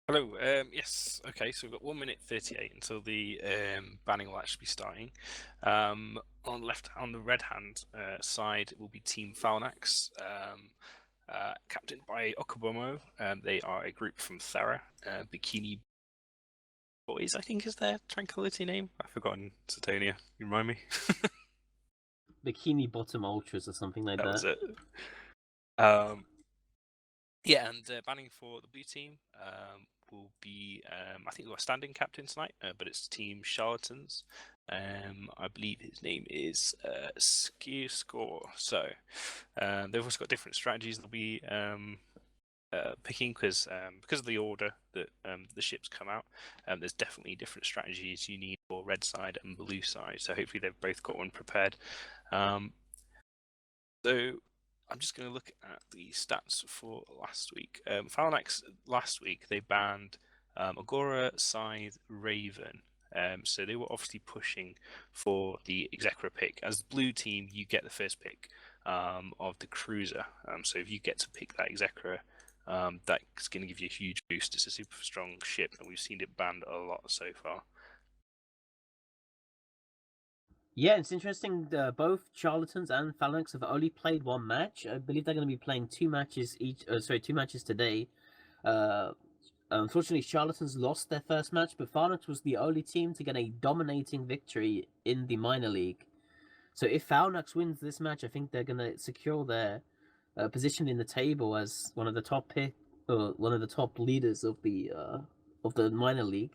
Hello. Yes. Okay. So we've got 1 minute 38 until the banning will actually be starting. On the red hand side, it will be Team Phalanx, captained by Okubomo. They are a group from Thera. Bikini Boys, I think, is their tranquility name. I've forgotten. Satonia, you remind me. Bikini Bottom Ultras or something like That was that. it. Um, Yeah, and banning for the blue team will be, I think we've got a standing captain tonight, but it's Team Charlatans. I believe his name is Ski Score. So they've also got different strategies they'll be picking because of the order that the ships come out. There's definitely different strategies you need for red side and blue side. So hopefully they've both got one prepared. So I'm just going to look at the stats for last week. Phalanx last week they banned Agora, Scythe, Raven. So they were obviously pushing for the Execra pick. As the blue team, you get the first pick of the cruiser. So if you get to pick that Execra, that's going to give you a huge boost. It's a super strong ship, and we've seen it banned a lot so far. Yeah, it's interesting. Both Charlatans and Phalanx have only played one match. I believe they're going to be playing two matches each. Two matches today. Uh, Unfortunately, Charlatans lost their first match, but Phalanx was the only team to get a dominating victory in the minor league. So if Phalanx wins this match, I think they're going to secure their position in the table as one of the one of the top leaders of the minor league.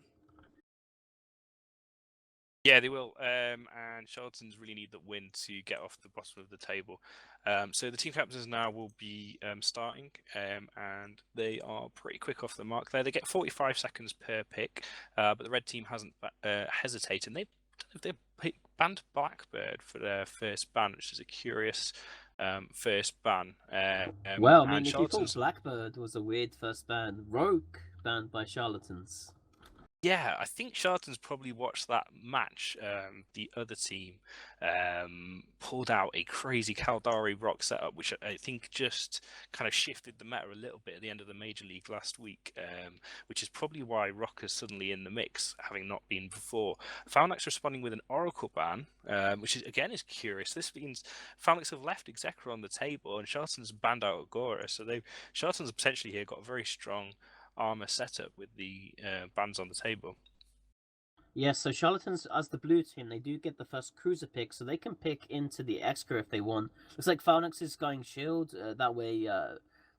Yeah, they will. And Charlatans really need that win to get off the bottom of the table. So the team captains now will be starting, and they are pretty quick off the mark there. They get 45 seconds per pick, but the red team hasn't hesitated. They banned Blackbird for their first ban, which is a curious first ban. Well, I And mean, if you thought Charlatans. Blackbird was a weird first ban, Rogue banned by Charlatans. Yeah, I think Charlton's probably watched that match. The other team pulled out a crazy Caldari rock setup, which I think just kind of shifted the meta a little bit at the end of the Major League last week, which is probably why Rock is suddenly in the mix, having not been before. Phalanx responding with an Oracle ban, which is again is curious. This means Phalanx have left Executor on the table, and Charlton's banned out Agora, so Charlton's potentially here got a very strong armor setup with the bands on the table. Yes, so Charlatans, as the blue team, they do get the first cruiser pick, so they can pick into the Exca if they want. Looks like Phalanx is going shield. That way,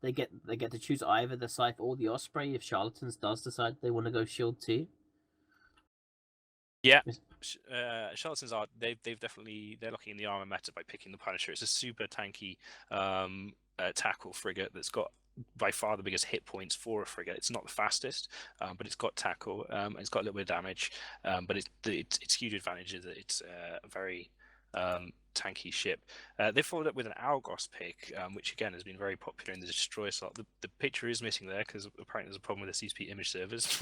they get to choose either the Scythe or the Osprey if Charlatans does decide they want to go shield too. Yeah, Charlatans are they've definitely they're locking in the armor meta by picking the Punisher. It's a super tanky tackle frigate that's got by far the biggest hit points for a frigate. It's not the fastest, but it's got tackle. It's got a little bit of damage, but its huge advantage is that it's a very tanky ship. They followed up with an Algos pick, which again has been very popular in the destroyer slot. The picture is missing there because apparently there's a problem with the CSP image servers,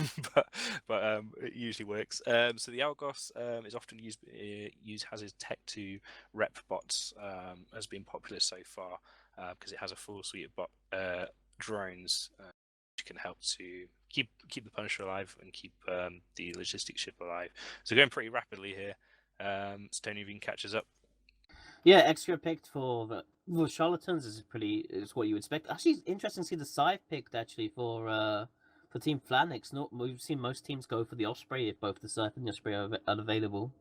but it usually works. So the Algos is often used has his tech to rep bots has been popular so far because it has a full suite of bot drones which can help to keep the Punisher alive and keep the logistics ship alive. So going pretty rapidly here. Stony Veen catches up. Yeah, extra picked for Charlatans is what you would expect. Actually, it's interesting to see the Scythe picked actually for Team Phalanx. Not we've seen most teams go for the Osprey if both the Scythe and the Osprey are unavailable.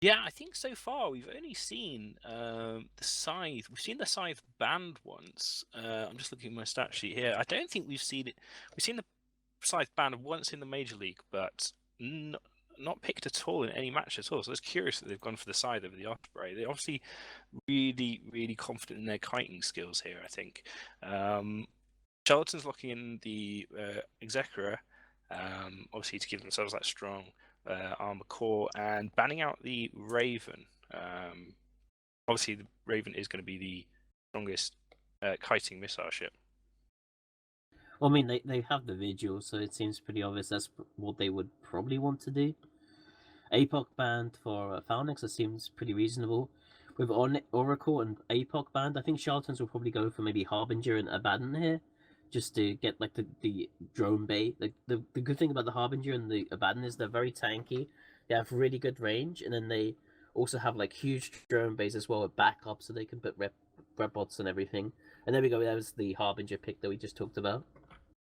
Yeah, I think so far we've only seen the Scythe. We've seen the Scythe banned once. I'm just looking at my stat sheet here. I don't think we've seen it. We've seen the Scythe banned once in the Major League, but not picked at all in any match at all. So it's curious that they've gone for the Scythe over the Osprey. They're obviously really confident in their kiting skills here, I think. Charlton's locking in the Executor, obviously to give themselves that strong armor core, and banning out the Raven. Obviously, the Raven is going to be the strongest kiting missile ship. Well, I mean, they have the Vigil, so it seems pretty obvious that's what they would probably want to do. APOC banned for Phalanx, that seems pretty reasonable. With Oracle and APOC banned, I think Charlatans will probably go for maybe Harbinger and Abaddon here. just to get like the drone bait. Like the good thing about the Harbinger and the Abaddon is they're very tanky. They have really good range, and then they also have like huge drone bays as well with backup, so they can put rep bots and everything. And there we go. That was the Harbinger pick that we just talked about.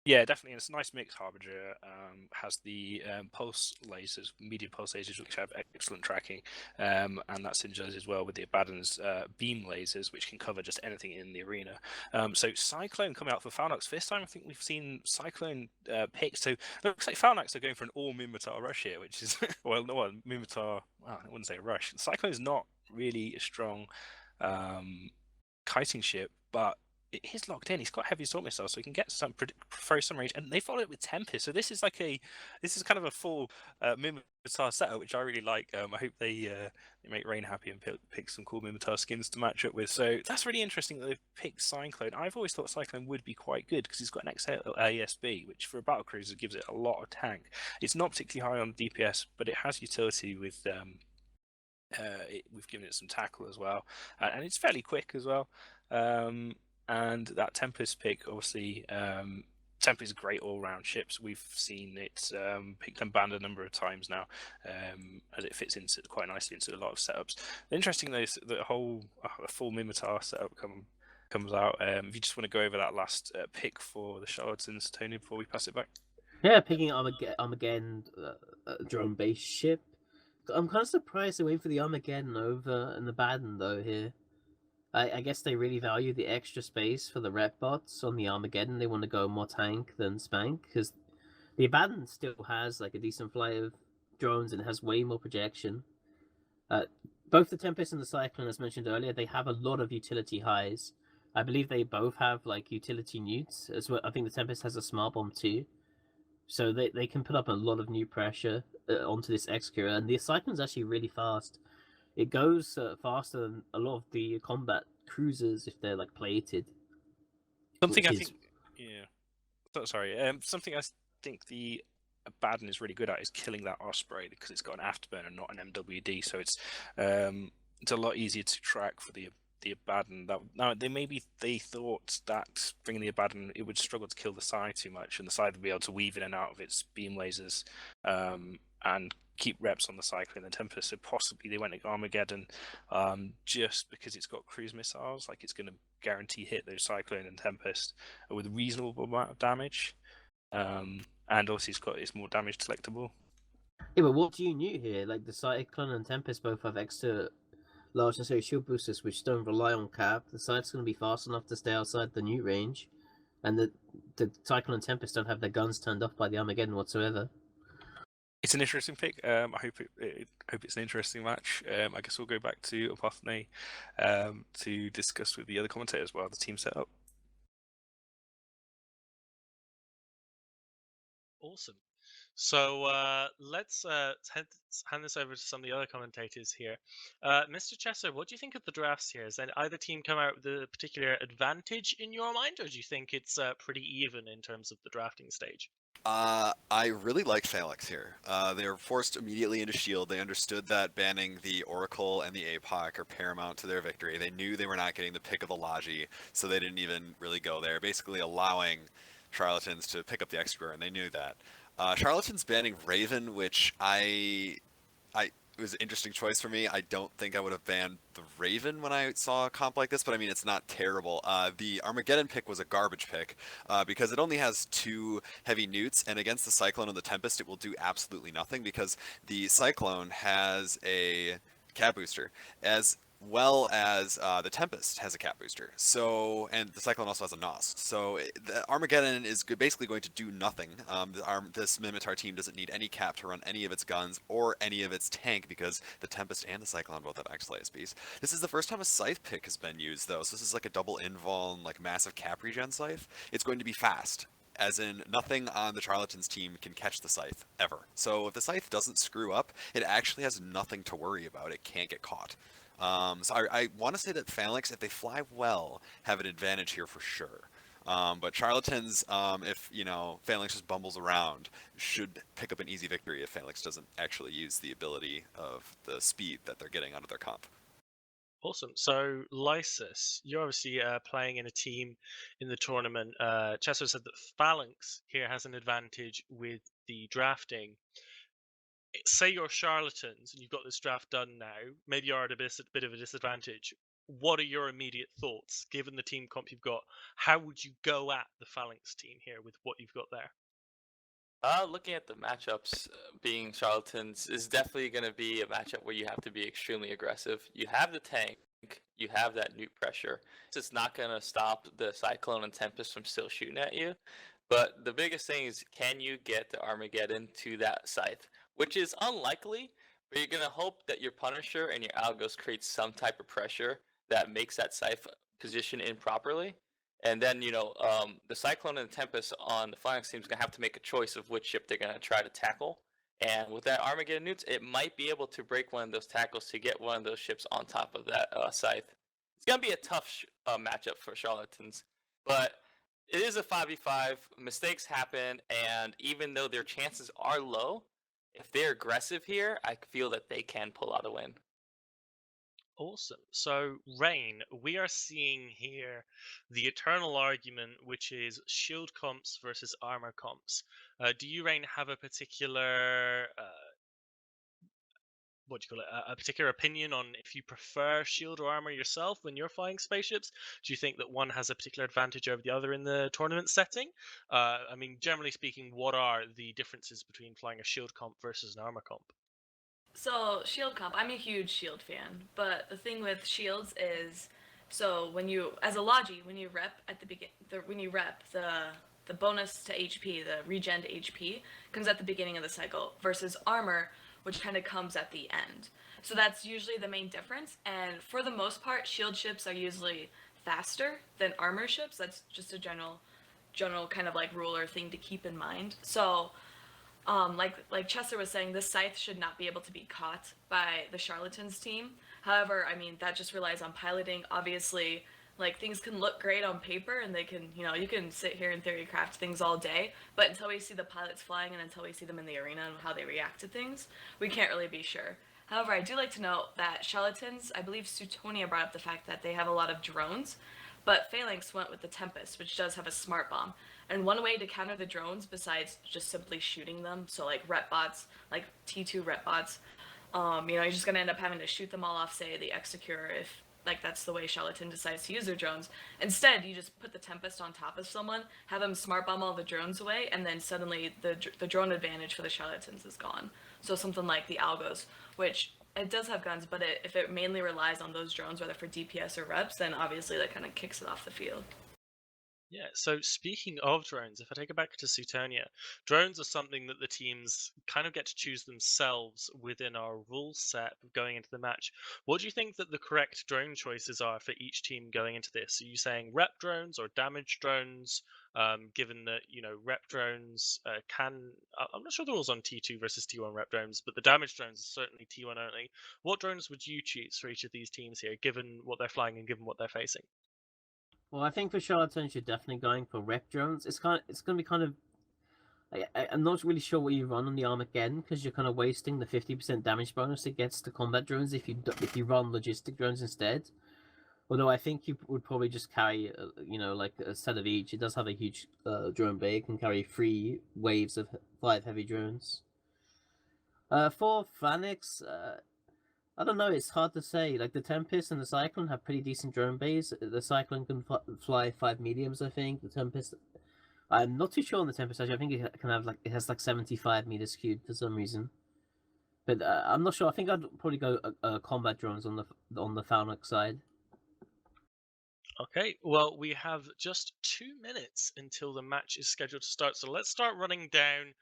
Yeah, definitely. And it's a nice mix. Harbinger has the pulse lasers, medium pulse lasers, which have excellent tracking, and that synergizes as well with the Abaddon's beam lasers, which can cover just anything in the arena. So Cyclone coming out for Phalanx. First time I think we've seen Cyclone picked. So it looks like Phalanx are going for an all Minmatar rush here, which is well, no, Minmatar. Well, I wouldn't say rush. Cyclone is not really a strong kiting ship, but it is locked in. He's got heavy assault missiles, so he can get some throw some range, and they follow it with Tempest. So this is kind of a full Mimitar setup, which I really like. I hope they make Rain happy and pick some cool Mimitar skins to match up with. So that's really interesting that they've picked Cyclone. I've always thought Cyclone would be quite good because he's got an XL ASB, which for a battle cruiser gives it a lot of tank. It's not particularly high on DPS, but it has utility with. We've given it some tackle as well, and it's fairly quick as well. And that Tempest pick, obviously, Tempest is a great all-round ships. We've seen it picked and banned a number of times now, as it fits into quite nicely into a lot of setups. Interesting though, is the whole full Mimitar setup comes out. If you just want to go over that last pick for the Charlatans, Tony, before we pass it back. Yeah, picking Armageddon drone based ship. I'm kind of surprised they went for the Armageddon over and the Baden though here. I guess they really value the extra space for the rep bots on the Armageddon. They want to go more tank than spank because the Abaddon still has like a decent flight of drones and has way more projection. Both the Tempest and the Cyclone, as mentioned earlier, they have a lot of utility highs. I believe they both have like utility newts as well. I think the Tempest has a smart bomb too, so they can put up a lot of new pressure onto this Executor. And the Cyclone's actually really fast. It goes faster than a lot of the combat cruisers if they're like plated. Something I think, yeah. So, sorry. Something I think the Abaddon is really good at is killing that Osprey because it's got an afterburner, not an MWD. So it's a lot easier to track for the Abaddon. Now they thought that bringing the Abaddon it would struggle to kill the Psy too much, and the Psy would be able to weave in and out of its beam lasers and keep reps on the Cyclone and the Tempest. So possibly they went to Armageddon just because it's got cruise missiles, like it's going to guarantee hit those Cyclone and Tempest with a reasonable amount of damage. And obviously it's more damage selectable. Yeah, but what do you new here? Like the Cyclone and Tempest both have extra large necessary shield boosters which don't rely on cap. The Cyclone's going to be fast enough to stay outside the new range, and the Cyclone and Tempest don't have their guns turned off by the Armageddon whatsoever. It's an interesting pick. I hope it's an interesting match. I guess we'll go back to Apophane to discuss with the other commentators while the team set up. Awesome. So let's hand this over to some of the other commentators here. Mr. Chesser, what do you think of the drafts here? Has either team come out with a particular advantage in your mind, or do you think it's pretty even in terms of the drafting stage? I really like Phalanx here. They were forced immediately into Shield. They understood that banning the Oracle and the APOC are paramount to their victory. They knew they were not getting the pick of the Logi, so they didn't even really go there, basically allowing Charlatans to pick up the Executor, and they knew that. Charlatans banning Raven, which it was an interesting choice for me. I don't think I would have banned the Raven when I saw a comp like this, but I mean, it's not terrible. The Armageddon pick was a garbage pick because it only has 2 heavy newts, and against the Cyclone and the Tempest, it will do absolutely nothing because the Cyclone has a cap booster, as well as the Tempest has a cap booster. So, and the Cyclone also has a NOS. So the Armageddon is basically going to do nothing. This Mimitar team doesn't need any cap to run any of its guns or any of its tank because the Tempest and the Cyclone both have XL ASBs. This is the first time a Scythe pick has been used though, so this is like a double invuln, like massive cap regen Scythe. It's going to be fast. As in, nothing on the Charlatans team can catch the Scythe, ever. So if the Scythe doesn't screw up, it actually has nothing to worry about. It can't get caught. So I want to say that Phalanx, if they fly well, have an advantage here for sure. But Charlatans, if, Phalanx just bumbles around, should pick up an easy victory if Phalanx doesn't actually use the ability of the speed that they're getting out of their comp. Awesome. So, Lysis, you're obviously playing in a team in the tournament. Chesso said that Phalanx here has an advantage with the drafting. Say you're Charlatans and you've got this draft done now. Maybe you're at a bit of a disadvantage. What are your immediate thoughts, given the team comp you've got? How would you go at the Phalanx team here with what you've got there? Looking at the matchups, being Charlatans is definitely going to be a matchup where you have to be extremely aggressive. You have the tank, you have that nuke pressure. It's not going to stop the Cyclone and Tempest from still shooting at you. But the biggest thing is, can you get the Armageddon to that scythe? Which is unlikely, but you're going to hope that your Punisher and your Algos create some type of pressure that makes that scythe position improperly. And then, the Cyclone and the Tempest on the Phalanx team is going to have to make a choice of which ship they're going to try to tackle. And with that Armageddon nukes, it might be able to break one of those tackles to get one of those ships on top of that scythe. It's going to be a tough matchup for Charlatans. But it is a 5v5. Mistakes happen. And even though their chances are low, if they're aggressive here, I feel that they can pull out a win. Awesome. So, Rain, we are seeing here the eternal argument, which is shield comps versus armor comps. Do you, Rain, have a particular a particular opinion on if you prefer shield or armor yourself when you're flying spaceships? Do you think that one has a particular advantage over the other in the tournament setting? I mean, generally speaking, what are the differences between flying a shield comp versus an armor comp? So shield comp, I'm a huge shield fan, but the thing with shields is, so when you, as a logi, when you rep at the when you rep the bonus to HP, the regen to HP, comes at the beginning of the cycle versus armor, which kind of comes at the end. So that's usually the main difference. And for the most part, shield ships are usually faster than armor ships. That's just a general kind of like rule or thing to keep in mind. So like Chester was saying, this scythe should not be able to be caught by the Charlatans team. However, I mean, that just relies on piloting. Obviously, like, things can look great on paper, and they can, you can sit here and theory craft things all day, but until we see the pilots flying and until we see them in the arena and how they react to things, we can't really be sure. However, I do like to note that Charlatans, I believe Sutonia brought up the fact that they have a lot of drones, but Phalanx went with the Tempest, which does have a smart bomb. And one way to counter the drones, besides just simply shooting them, so like rep bots, like T2 rep bots, you're just gonna end up having to shoot them all off, say, the Execure, if like that's the way Charlatan decides to use their drones. Instead, you just put the Tempest on top of someone, have them smart bomb all the drones away, and then suddenly the drone advantage for the Charlatans is gone. So something like the Algos, which it does have guns, but if it mainly relies on those drones, whether for DPS or reps, then obviously that kind of kicks it off the field. Yeah, so speaking of drones, if I take it back to Sutonia, drones are something that the teams kind of get to choose themselves within our rule set going into the match. What do you think that the correct drone choices are for each team going into this? Are you saying rep drones or damage drones? Given that, rep drones I'm not sure the rules on T2 versus T1 rep drones, but the damage drones are certainly T1 only. What drones would you choose for each of these teams here, given what they're flying and given what they're facing? Well, I think for Charlatans, you're definitely going for rep drones. It's going to be kind of. I'm not really sure what you run on the Armageddon because you're kind of wasting the 50% damage bonus it gets to combat drones if you run logistic drones instead. Although I think you would probably just carry, like a set of each. It does have a huge drone bay. It can carry 3 waves of 5 heavy drones. For Phalanx, I don't know. It's hard to say. Like the Tempest and the Cyclone have pretty decent drone bays. The Cyclone can fly 5 mediums, I think. The Tempest, I'm not too sure on the Tempest. Actually, I think it has like 75 meters cubed for some reason. But I'm not sure. I think I'd probably go combat drones on the Phalanx side. Okay, well, we have just 2 minutes until the match is scheduled to start. So let's start running down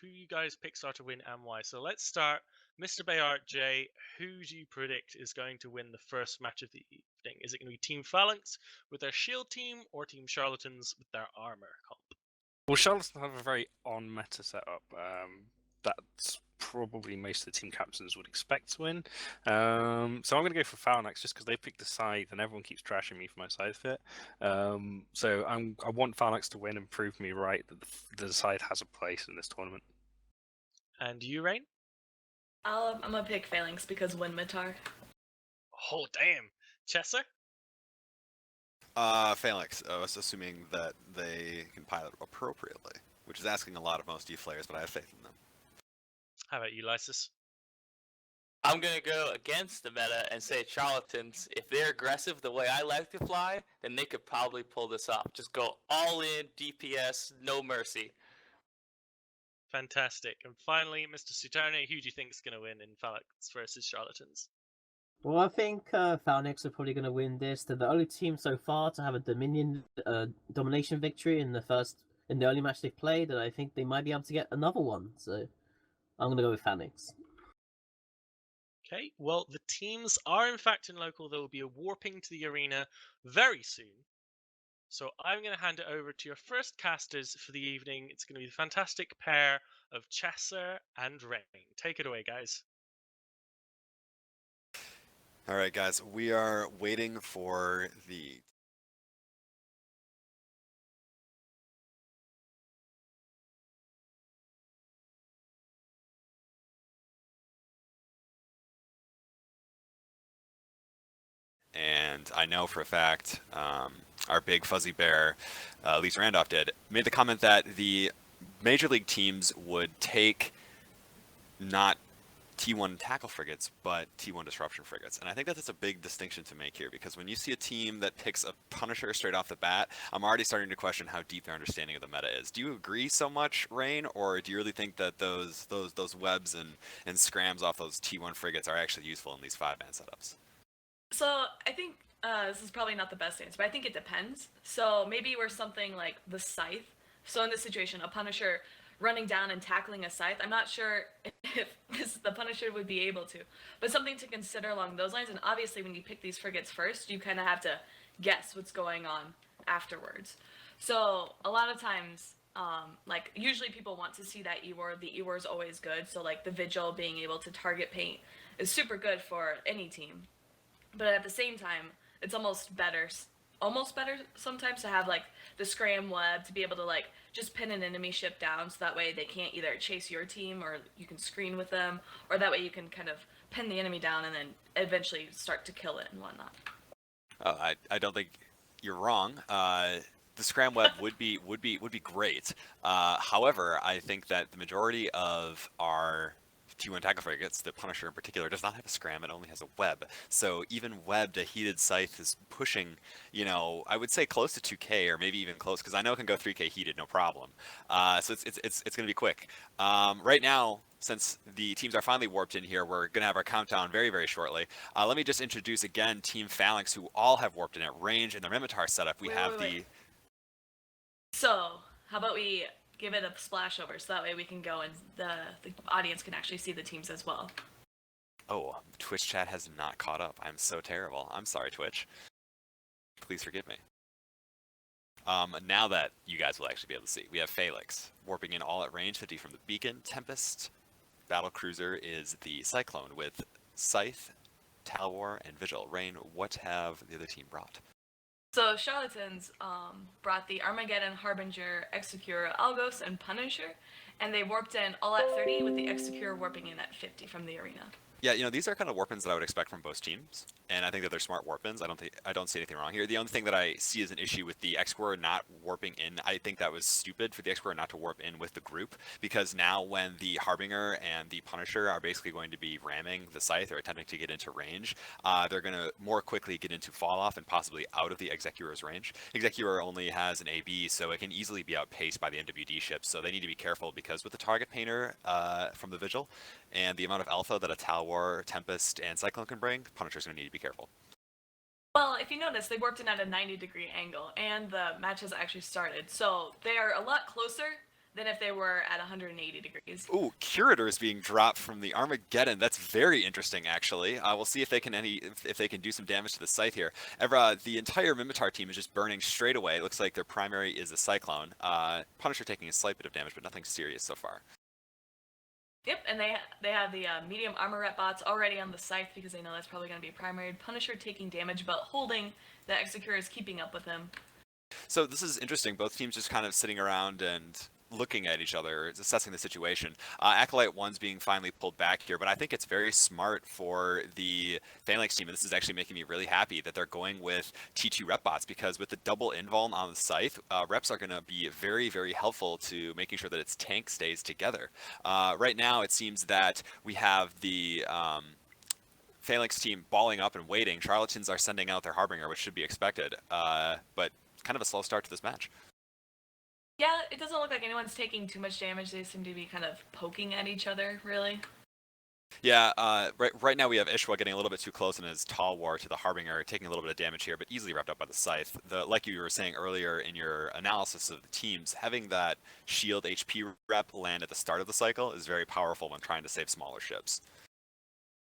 who you guys pick start to win and why. So let's start. Mr. Bayard J, who do you predict is going to win the first match of the evening? Is it going to be Team Phalanx with their shield team or Team Charlatans with their armor comp? Well, Charlatans have a very on-meta setup. That's probably most of the team captains would expect to win. So I'm going to go for Phalanx just because they picked the scythe and everyone keeps trashing me for my scythe fit. So I want Phalanx to win and prove me right that the scythe has a place in this tournament. And you, Rain? I'm gonna pick Phalanx because Winmatar. Oh, damn. Chesser? Phalanx, assuming that they can pilot appropriately, which is asking a lot of most Eve players, but I have faith in them. How about you, Lysis? I'm gonna go against the meta and say Charlatans. If they're aggressive the way I like to fly, then they could probably pull this off. Just go all in, DPS, no mercy. Fantastic. And finally, Mr. Sutone, who do you think is going to win in Phalanx versus Charlatans? Well, I think Phalanx are probably going to win this. They're the only team so far to have a domination victory in the early match they've played, and I think they might be able to get another one. So I'm going to go with Phalanx. Okay, well, the teams are in fact in local. There will be a warping to the arena very soon. So I'm going to hand it over to your first casters for the evening. It's going to be the fantastic pair of Chesser and Rain. Take it away, guys. All right, guys, we are waiting for the and I know for a fact our big fuzzy bear, Lisa Randolph, made the comment that the major league teams would take not T1 tackle frigates, but T1 disruption frigates. And I think that that's a big distinction to make here, because when you see a team that picks a Punisher straight off the bat, I'm already starting to question how deep their understanding of the meta is. Do you agree so much, Rain, or do you really think that those webs and scrams off those T1 frigates are actually useful in these 5-man setups? So I think this is probably not the best answer, but I think it depends. So maybe we're something like the Scythe. So in this situation, a Punisher running down and tackling a Scythe, I'm not sure if the Punisher would be able to, but something to consider along those lines. And obviously when you pick these frigates first, you kind of have to guess what's going on afterwards. So a lot of times, like usually people want to see that E-War. The E-War is always good. So like the Vigil being able to target paint is super good for any team. But at the same time, it's almost better sometimes to have like the scram web to be able to like just pin an enemy ship down, so that way they can't either chase your team or you can screen with them, or that way you can kind of pin the enemy down and then eventually start to kill it and whatnot. I don't think you're wrong. The scram web would be great. However, I think that the majority of our T1 tackle frigates, the Punisher in particular, does not have a scram. It only has a web. So even webbed, a heated Scythe is pushing, you know, I would say close to 2K or maybe even close, because I know it can go 3K heated, no problem. So it's going to be quick. Right now, since the teams are finally warped in here, we're going to have our countdown very, very shortly. Let me just introduce again Team Phalanx, who all have warped in at range in their Mimitar setup. We have the... So, how about we give it a splash over, so that way we can go and the audience can actually see the teams as well. Oh, Twitch chat has not caught up. I'm so terrible. I'm sorry, Twitch. Please forgive me. Now that you guys will actually be able to see, we have Phalanx warping in all at range 50 from the beacon. Tempest battle cruiser is the Cyclone with Scythe, Talwar, and Vigil. Rain, what have the other team brought? So Charlatans brought the Armageddon, Harbinger, Execura, Algos, and Punisher, and they warped in all at 30 with the Execura warping in at 50 from the arena. Yeah, you know, these are kind of warp-ins that I would expect from both teams, and I think that they're smart warp-ins. I don't see anything wrong here. The only thing that I see as an issue with the Exquire not warping in, I think that was stupid for the Exquire not to warp in with the group, because now when the Harbinger and the Punisher are basically going to be ramming the Scythe or attempting to get into range, they're going to more quickly get into fall-off and possibly out of the Executor's range. Executor only has an AB, so it can easily be outpaced by the NWD ships, so they need to be careful, because with the target painter from the Vigil, and the amount of alpha that a Talwar, Tempest, and Cyclone can bring, Punisher's going to need to be careful. Well, if you notice, they warped in at a 90-degree angle, and the match has actually started, so they are a lot closer than if they were at 180 degrees. Ooh, Curator is being dropped from the Armageddon. That's very interesting, actually. We'll see if they can if they can do some damage to the Scythe here. The entire Mimitar team is just burning straight away. It looks like their primary is a Cyclone. Punisher taking a slight bit of damage, but nothing serious so far. Yep, and they have the medium armor rep bots already on the Scythe, because they know that's probably going to be primary. Punisher taking damage, but holding the Executor is keeping up with him. So this is interesting. Both teams just kind of sitting around and looking at each other, assessing the situation. Acolyte 1's being finally pulled back here, but I think it's very smart for the Phalanx team, and this is actually making me really happy that they're going with T2 rep bots, because with the double invuln on the scythe, reps are going to be very, very helpful to making sure that its tank stays together. Right now, it seems that we have the Phalanx team balling up and waiting. Charlatans are sending out their Harbinger, which should be expected, but kind of a slow start to this match. Yeah, it doesn't look like anyone's taking too much damage. They seem to be kind of poking at each other, really. Yeah, right now we have Ishwa getting a little bit too close in his Tall War to the Harbinger, taking a little bit of damage here, but easily wrapped up by the Scythe. Like you were saying earlier in your analysis of the teams, having that shield HP rep land at the start of the cycle is very powerful when trying to save smaller ships.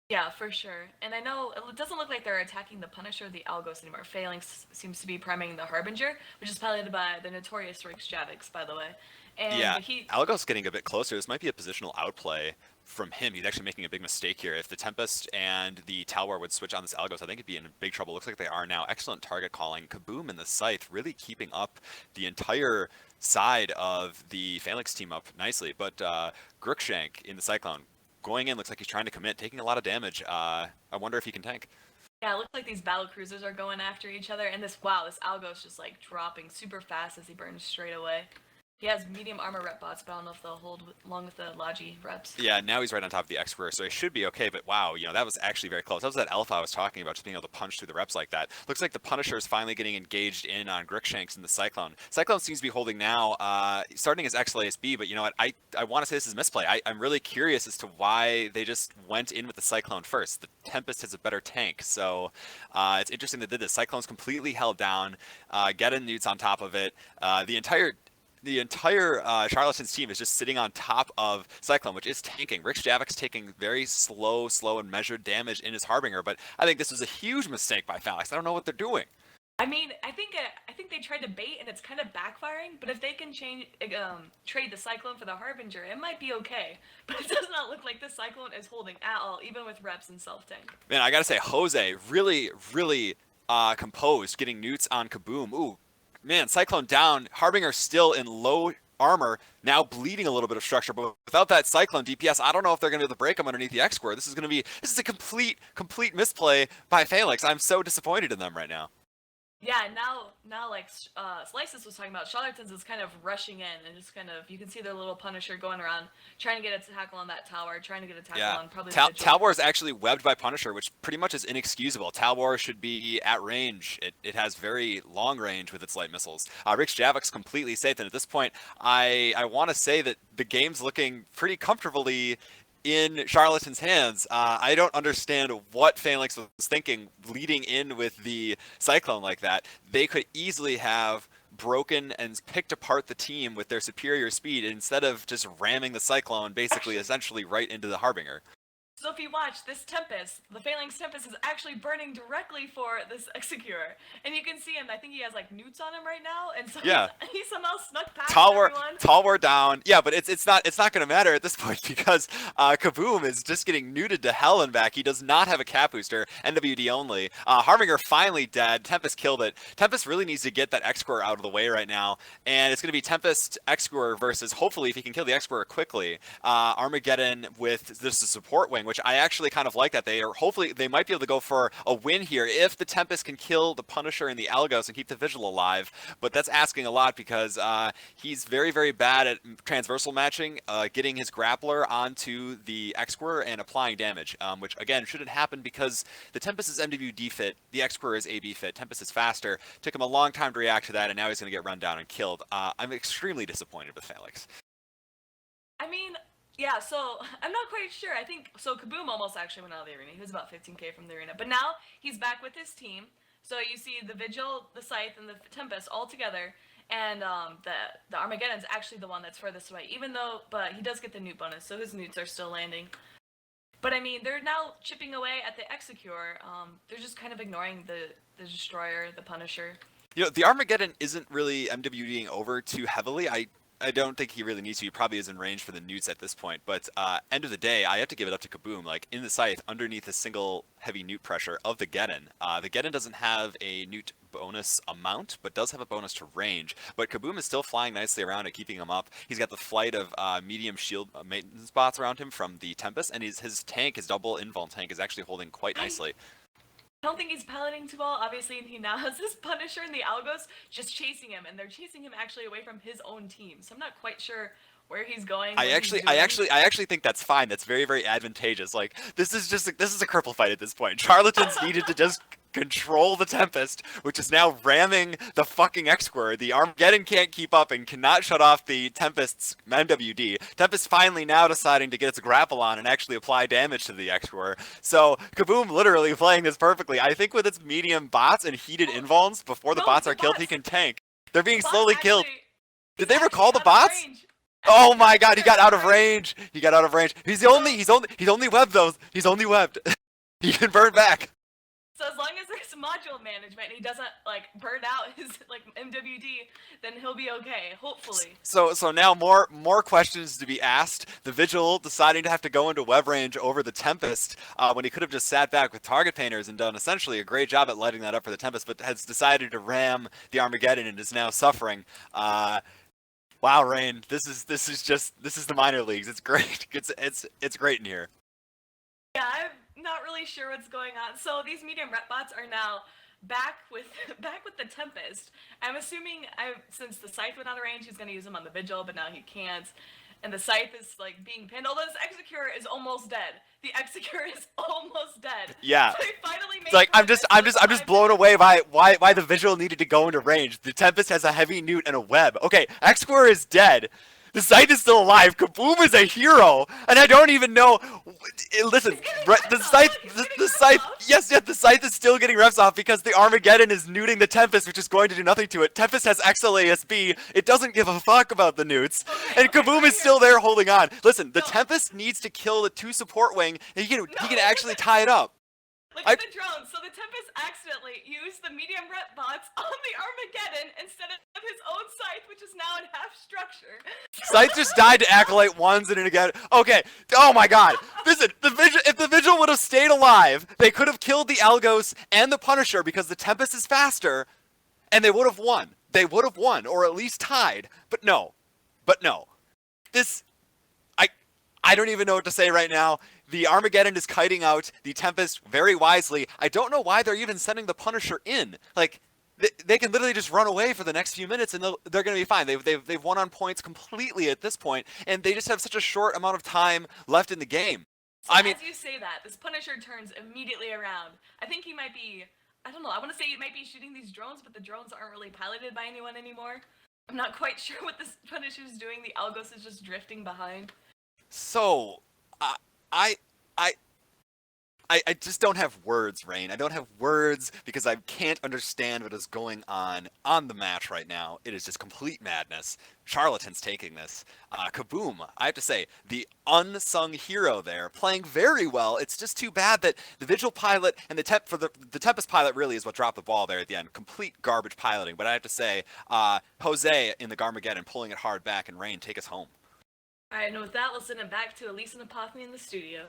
Yeah, for sure. And I know it doesn't look like they're attacking the Punisher or the Algos anymore. Phalanx seems to be priming the Harbinger, which is piloted by the notorious Rick Javix, by the way. And yeah, Algos getting a bit closer. This might be a positional outplay from him. He's actually making a big mistake here. If the Tempest and the Talwar would switch on this Algos, I think it'd be in big trouble. Looks like they are now. Excellent target calling. Kaboom and the Scythe really keeping up the entire side of the Phalanx team up nicely. But Grookshank in the Cyclone going in, looks like he's trying to commit, taking a lot of damage. I wonder if he can tank. Yeah, it looks like these battle cruisers are going after each other, and this Algos just like dropping super fast as he burns straight away. He has medium armor rep bots, but I don't know if they'll hold along with the Logi reps. Yeah, now he's right on top of the X-Square, so he should be okay, but wow, that was actually very close. That was that alpha I was talking about, just being able to punch through the reps like that. Looks like the Punisher is finally getting engaged in on Grookshanks in the Cyclone. Cyclone seems to be holding now, starting as XLASB, but you know what, I want to say this is misplay. I'm really curious as to why they just went in with the Cyclone first. The Tempest has a better tank, so it's interesting they did this. Cyclone's completely held down, Geddon Newt's on top of it. The entire Charlatans team is just sitting on top of Cyclone, which is tanking. Rick Javix taking very slow and measured damage in his Harbinger, but I think this was a huge mistake by Phalanx. I don't know what they're doing. I mean, I think they tried to bait and it's kind of backfiring. But if they can trade the Cyclone for the Harbinger, it might be okay. But it does not look like the Cyclone is holding at all, even with reps and self tank. Man, I gotta say, Jose really composed, getting newts on Kaboom. Ooh. Man, Cyclone down, Harbinger still in low armor, now bleeding a little bit of structure, but without that Cyclone DPS, I don't know if they're going to be able to break him underneath the X-Square. This is a complete misplay by Phalanx. I'm so disappointed in them right now. Yeah, now like Slices was talking about, Charlatans is kind of rushing in and just kind of, you can see their little Punisher going around, trying to get a tackle on that tower, trying to get a tackle on probably Talwar is actually webbed by Punisher, which pretty much is inexcusable. Talwar should be at range. It has very long range with its light missiles. Rick Javix completely safe, and at this point, I want to say that the game's looking pretty comfortably in Charlatan's hands. I don't understand what Phalanx was thinking leading in with the Cyclone like that. They could easily have broken and picked apart the team with their superior speed instead of just ramming the Cyclone basically essentially right into the Harbinger. So if you watch, this Tempest, the Phalanx Tempest is actually burning directly for this Executor. And you can see him, I think he has like newts on him right now, and so yeah. he somehow snuck past everyone. Talwar down. Yeah, but it's not gonna matter at this point because Kaboom is just getting neuted to hell and back. He does not have a cap booster, NWD only. Harbinger finally dead. Tempest killed it. Tempest really needs to get that X-Square out of the way right now, and it's gonna be Tempest X-Square versus, hopefully if he can kill the X-Square quickly, Armageddon with this support wing, which I actually kind of like that. Hopefully they might be able to go for a win here if the Tempest can kill the Punisher and the Algos and keep the Vigil alive, but that's asking a lot because he's very bad at transversal matching, getting his grappler onto the X-Square and applying damage, which again shouldn't happen because the Tempest is MWD fit, the X-Square is AB fit, Tempest is faster. Took him a long time to react to that, and now he's going to get run down and killed. I'm extremely disappointed with Phalanx. I mean, yeah, so I'm not quite sure. I think so. Kaboom almost actually went out of the arena. He was about 15k from the arena, but now he's back with his team. So you see the Vigil, the Scythe, and the Tempest all together, and the Armageddon's actually the one that's furthest away. But he does get the newt bonus, so his newts are still landing. But I mean, they're now chipping away at the Execure. They're just kind of ignoring the Destroyer, the Punisher. The Armageddon isn't really MWDing over too heavily. I don't think he really needs to. He probably is in range for the newts at this point. But end of the day, I have to give it up to Kaboom. Like, in the Scythe, underneath a single heavy newt pressure of the Geddon. The Geddon doesn't have a newt bonus amount, but does have a bonus to range. But Kaboom is still flying nicely around and keeping him up. He's got the flight of medium shield maintenance bots around him from the Tempest, and his tank, his double invuln tank, is actually holding quite nicely. I don't think he's piloting too well, obviously, and he now has his Punisher and the Algos just chasing him, and they're chasing him actually away from his own team. So I'm not quite sure where he's going. I actually think that's fine. That's very, very advantageous. Like, this is a cripple fight at this point. Charlatans needed to just control the Tempest, which is now ramming the fucking X-Square. The Armageddon can't keep up and cannot shut off the Tempest's MWD. Tempest finally now deciding to get its grapple on and actually apply damage to the X-Square. So Kaboom literally playing this perfectly. I think with its medium bots and heated invulns, before the bots are killed, he can tank. They're being slowly killed. Did they recall the bots? Oh my god, he got out of range. He got out of range. He's only webbed though. He's only webbed. He can burn back. So as long as there's module management and he doesn't like burn out his like MWD, then he'll be okay, hopefully. So now more questions to be asked. The Vigil deciding to have to go into web range over the Tempest when he could have just sat back with target painters and done essentially a great job at lighting that up for the Tempest, but has decided to ram the Armageddon and is now suffering. Wow, Rain, this is the minor leagues. It's great. It's great in here. Yeah, I'm not really sure what's going on. So these medium rep bots are now back with the Tempest. I'm assuming since the Scythe went out of range, he's gonna use them on the Vigil, but now he can't. And the Scythe is like being pinned. Although this Execure is almost dead. The Execure is almost dead. Yeah. So he finally made It's like I'm just blown away by why the Vigil needed to go into range. The Tempest has a heavy newt and a web. Okay, X-Square is dead. The Scythe is still alive. Kaboom is a hero, and I don't even know. Listen, the Scythe. Yes, the Scythe is still getting reps off because the Armageddon is newting the Tempest, which is going to do nothing to it. Tempest has XLASB. It doesn't give a fuck about the newts, and Kaboom is still there holding on. Listen, the Tempest needs to kill the 2 support wing, and he can actually tie it up. Look at the drones. So the Tempest accidentally used the medium rep bots on the Armageddon instead of his own Scythe, which is now in half structure. Scythe just died to Acolyte once and then again. Okay. Oh my god. Listen, if the Vigil would have stayed alive, they could have killed the Algos and the Punisher because the Tempest is faster, and they would have won. They would have won, or at least tied. But no. This... I don't even know what to say right now. The Armageddon is kiting out the Tempest very wisely. I don't know why they're even sending the Punisher in. Like, they can literally just run away for the next few minutes and they're going to be fine. They've won on points completely at this point, and they just have such a short amount of time left in the game. So as you say that, this Punisher turns immediately around. I think he might be, I don't know, I want to say he might be shooting these drones, but the drones aren't really piloted by anyone anymore. I'm not quite sure what this Punisher's doing. The Algos is just drifting behind. So, I just don't have words, Rain. I don't have words because I can't understand what is going on the match right now. It is just complete madness. Charlatans taking this. Kaboom, I have to say, the unsung hero there, playing very well. It's just too bad that the Vigil pilot and the Tempest pilot really is what dropped the ball there at the end. Complete garbage piloting. But I have to say, Jose in the Garmageddon pulling it hard back, and Rain, take us home. Alright, and with that, we'll send it back to Elise and Apophany in the studio.